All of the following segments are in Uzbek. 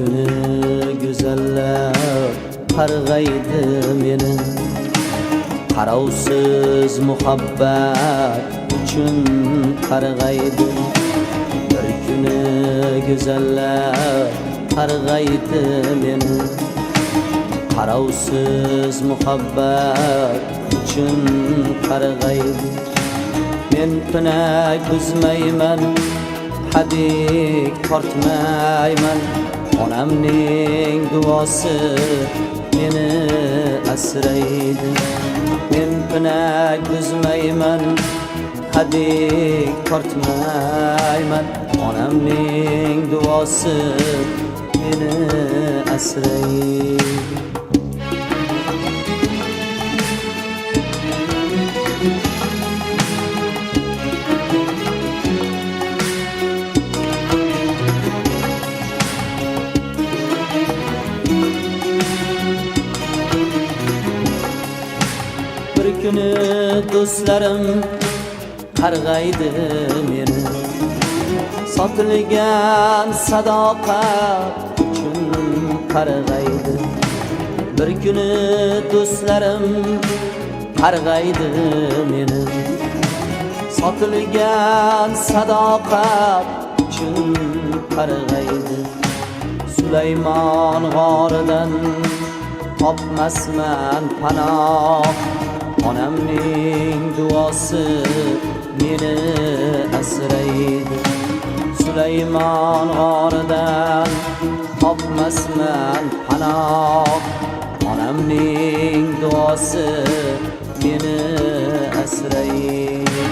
kuni go'zallar qarg'aydi meni, qarovsiz muhabbat uchun qarg'aydi. Bir kuni go'zallar qarg'aydi meni, qarovsiz muhabbat uchun qarg'aydi. Men pinak buzmayman, hadik tortmayman, onamning duosi meni asraydi. Men pinak buzmayman, hadik tortmayman, onamning duosi meni asraydi. Bir kuni do'stlarim qarg'aydi meni, sotilgan sadoqat uchun qarg'aydi. Bir kuni do'stlarim qarg'aydi meni, sotilgan sadoqat uchun qarg'aydi. Sulaymon g'oridan topmasman panoh, onamning duosi meni asraydi. Sulaymon g'oridan topmasman panoh, onamning duosi meni asraydi.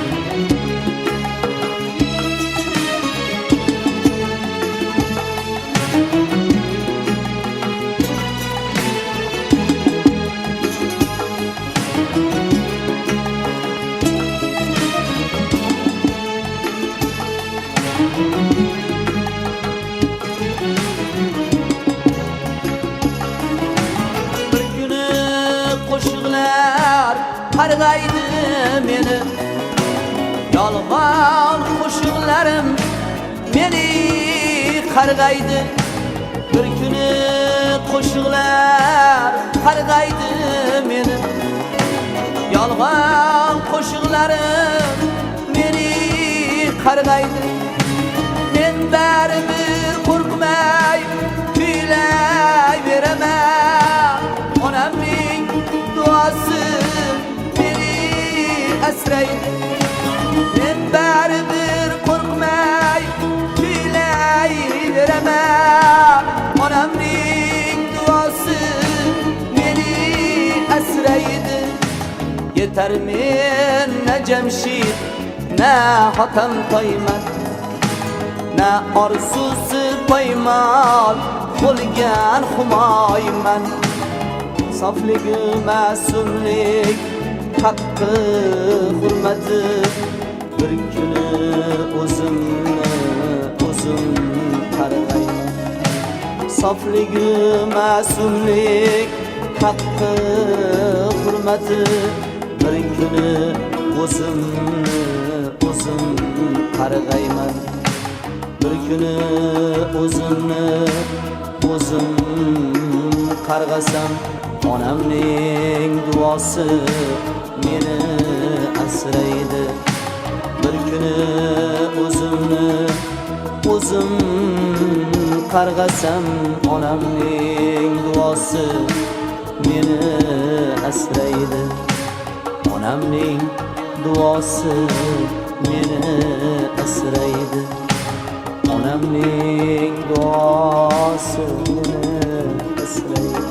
Bir kuni qo'shiqlar qarg'aydi meni, yolg'on qo'shiqlarim meni qarg'aydi. Bir kuni qo'shiqlar qarg'aydi meni, yolg'on qo'shiqlarim meni qarg'aydi. Men baribir qo'rqmay kuylayveraman, onamning duosi meni asraydi. Men baribir qo'rqmay kuylayveraman, onamning duosi meni asraydi. Yetar men na Jamshid, na Hotam Toyman, na orzusi poymol bo'lgan Humoyman. Sofligi ma'sumlik, haqqi hurmati, bir kuni o'zim qarg'ayman. Sofligi ma'sumlik, haqqi hurmati, bir kuni o'zim qarg'ayman. Bir kuni o'zim qarg'asam, onamning duosi meni asraydi. Bir kuni o'zim qarg'asam, onamning duosi meni asraydi. Onamning duosi meni asraydi. Onamning duosi meni asraydi.